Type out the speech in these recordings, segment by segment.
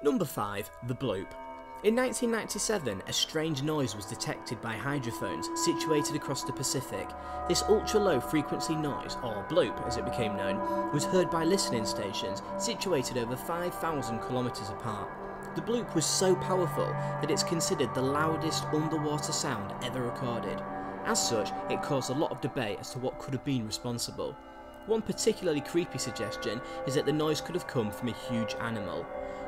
Number 5. The bloke. In 1997, a strange noise was detected by hydrophones situated across the Pacific. This ultra-low frequency noise, or bloke as it became known, was heard by listening stations situated over 5,000 kilometers apart. The bloke was so powerful that it's considered the loudest underwater sound ever recorded. As such, it caused a lot of debate as to what could have been responsible. One particularly creepy suggestion is that the noise could have come from a huge animal.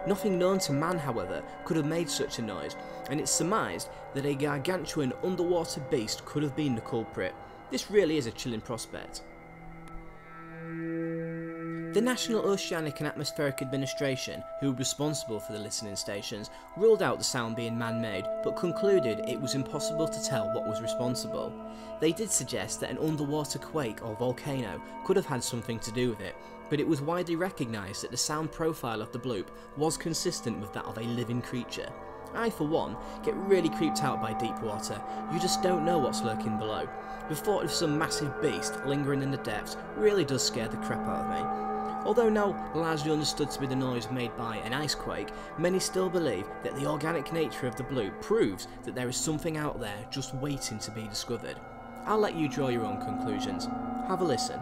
Nothing known to man, however, could have made such a noise, and it's surmised that a gargantuan underwater beast could have been the culprit. This really is a chilling prospect. The National Oceanic and Atmospheric Administration, who were responsible for the listening stations, ruled out the sound being man-made, but concluded it was impossible to tell what was responsible. They did suggest that an underwater quake or volcano could have had something to do with it, but it was widely recognised that the sound profile of the bloop was consistent with that of a living creature. I, for one, get really creeped out by deep water. You just don't know what's lurking below. The thought of some massive beast lingering in the depths really does scare the crap out of me. Although now largely understood to be the noise made by an ice quake, many still believe that the organic nature of the bloop proves that there is something out there just waiting to be discovered. I'll let you draw your own conclusions. Have a listen.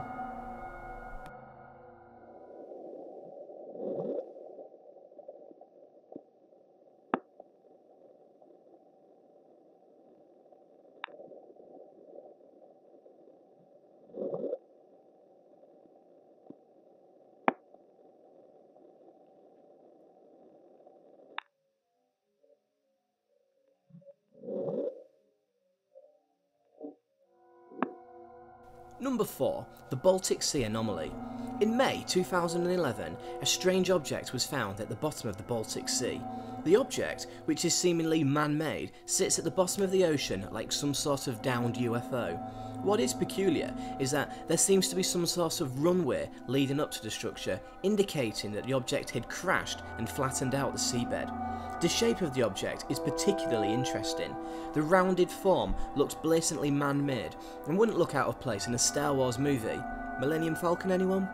Number 4. The Baltic Sea Anomaly. In May 2011, a strange object was found at the bottom of the Baltic Sea. The object, which is seemingly man-made, sits at the bottom of the ocean like some sort of downed UFO. What is peculiar is that there seems to be some sort of runway leading up to the structure, indicating that the object had crashed and flattened out the seabed. The shape of the object is particularly interesting. The rounded form looks blatantly man-made and wouldn't look out of place in a Star Wars movie. Millennium Falcon, anyone?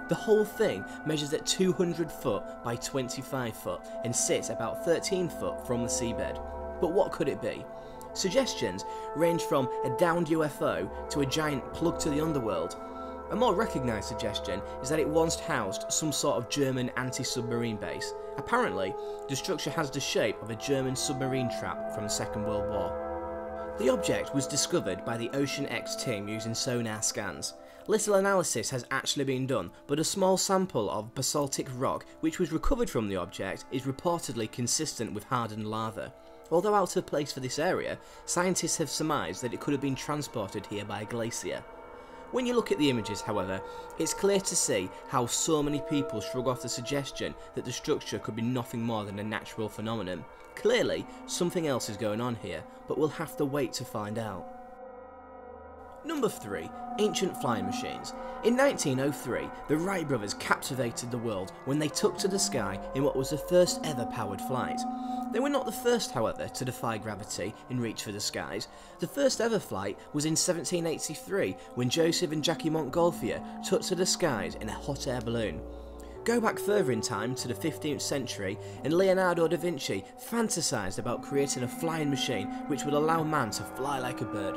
The whole thing measures at 200 foot by 25 foot and sits about 13 foot from the seabed. But what could it be? Suggestions range from a downed UFO to a giant plug to the underworld. A more recognised suggestion is that it once housed some sort of German anti-submarine base. Apparently, the structure has the shape of a German submarine trap from the Second World War. The object was discovered by the Ocean X team using sonar scans. Little analysis has actually been done, but a small sample of basaltic rock which was recovered from the object is reportedly consistent with hardened lava. Although out of place for this area, scientists have surmised that it could have been transported here by a glacier. When you look at the images, however, it's clear to see how so many people shrug off the suggestion that the structure could be nothing more than a natural phenomenon. Clearly, something else is going on here, but we'll have to wait to find out. Number 3. Ancient flying machines. In 1903, the Wright brothers captivated the world when they took to the sky in what was the first ever powered flight. They were not the first, however, to defy gravity and reach for the skies. The first ever flight was in 1783 when Joseph and Jackie Montgolfier took to the skies in a hot air balloon. Go back further in time to the 15th century and Leonardo da Vinci fantasised about creating a flying machine which would allow man to fly like a bird.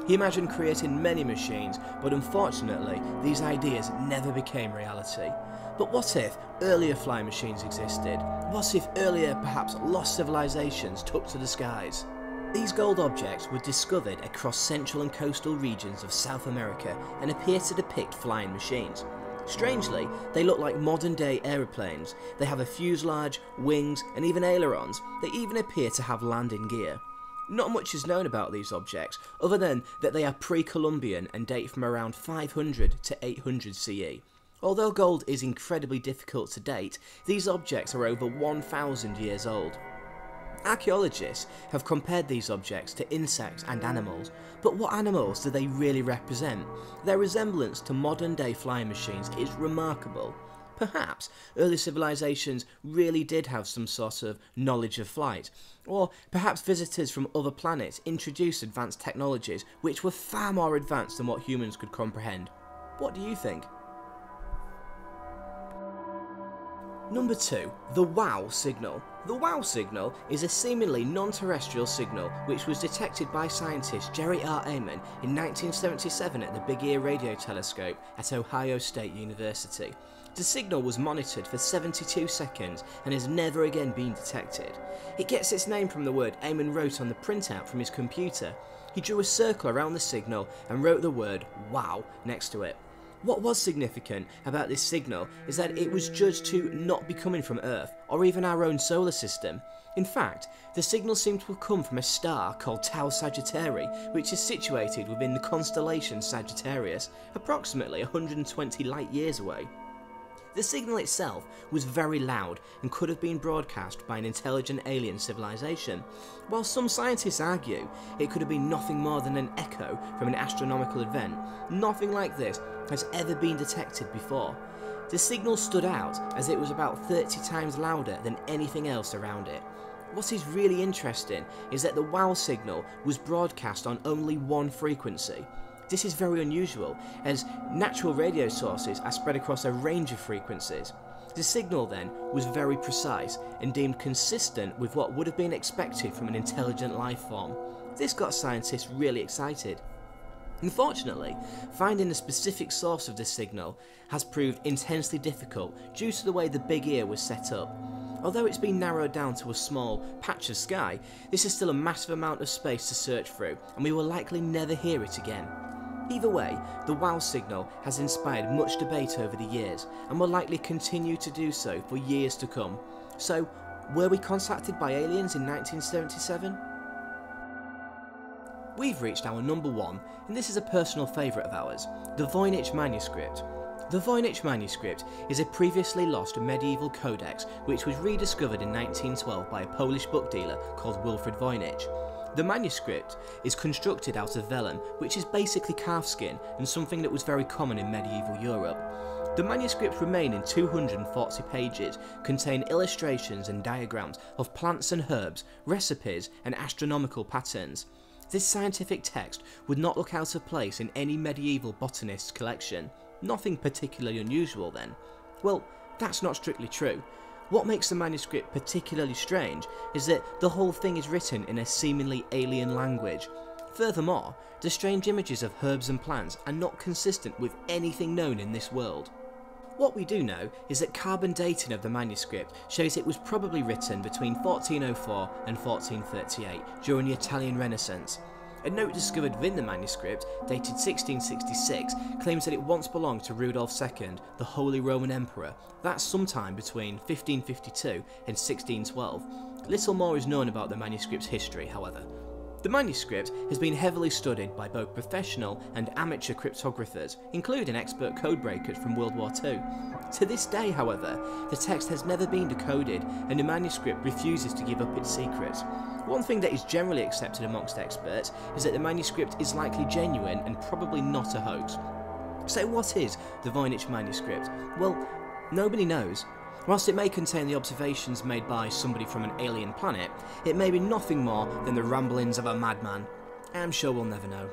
He imagined creating many machines, but unfortunately these ideas never became reality. But what if earlier flying machines existed? What if earlier, perhaps lost civilizations took to the skies? These gold objects were discovered across central and coastal regions of South America and appear to depict flying machines. Strangely, they look like modern day aeroplanes. They have a fuselage, wings and even ailerons. They even appear to have landing gear. Not much is known about these objects, other than that they are pre-Columbian and date from around 500 to 800 CE. Although gold is incredibly difficult to date, these objects are over 1,000 years old. Archaeologists have compared these objects to insects and animals, but what animals do they really represent? Their resemblance to modern day flying machines is remarkable. Perhaps early civilizations really did have some sort of knowledge of flight, or perhaps visitors from other planets introduced advanced technologies which were far more advanced than what humans could comprehend. What do you think? Number 2. The WOW signal. The WOW signal is a seemingly non-terrestrial signal which was detected by scientist Jerry R. Amon in 1977 at the Big Ear Radio Telescope at Ohio State University. The signal was monitored for 72 seconds and has never again been detected. It gets its name from the word Amon wrote on the printout from his computer. He drew a circle around the signal and wrote the word WOW next to it. What was significant about this signal is that it was judged to not be coming from Earth or even our own solar system. In fact, the signal seemed to have come from a star called Tau Sagittarii, which is situated within the constellation Sagittarius, approximately 120 light years away. The signal itself was very loud and could have been broadcast by an intelligent alien civilization. While some scientists argue it could have been nothing more than an echo from an astronomical event, nothing like this has ever been detected before. The signal stood out as it was about 30 times louder than anything else around it. What is really interesting is that the WOW signal was broadcast on only one frequency. This is very unusual, as natural radio sources are spread across a range of frequencies. The signal then was very precise and deemed consistent with what would have been expected from an intelligent life form. This got scientists really excited. Unfortunately, finding the specific source of this signal has proved intensely difficult due to the way the Big Ear was set up. Although it's been narrowed down to a small patch of sky, this is still a massive amount of space to search through, and we will likely never hear it again. Either way, the WOW signal has inspired much debate over the years, and will likely continue to do so for years to come. So, were we contacted by aliens in 1977? We've reached our number 1, and this is a personal favourite of ours, the Voynich Manuscript. The Voynich Manuscript is a previously lost medieval codex which was rediscovered in 1912 by a Polish book dealer called Wilfrid Voynich. The manuscript is constructed out of vellum, which is basically calfskin and something that was very common in medieval Europe. The manuscript's remaining 240 pages contain illustrations and diagrams of plants and herbs, recipes and astronomical patterns. This scientific text would not look out of place in any medieval botanist's collection. Nothing particularly unusual then. Well, that's not strictly true. What makes the manuscript particularly strange is that the whole thing is written in a seemingly alien language. Furthermore, the strange images of herbs and plants are not consistent with anything known in this world. What we do know is that carbon dating of the manuscript shows it was probably written between 1404 and 1438 during the Italian Renaissance. A note discovered within the manuscript, dated 1666, claims that it once belonged to Rudolf II, the Holy Roman Emperor. That's sometime between 1552 and 1612. Little more is known about the manuscript's history, however. The manuscript has been heavily studied by both professional and amateur cryptographers, including expert codebreakers from World War II. To this day, however, the text has never been decoded and the manuscript refuses to give up its secrets. One thing that is generally accepted amongst experts is that the manuscript is likely genuine and probably not a hoax. So what is the Voynich Manuscript? Well, nobody knows. Whilst it may contain the observations made by somebody from an alien planet, it may be nothing more than the ramblings of a madman. I'm sure we'll never know.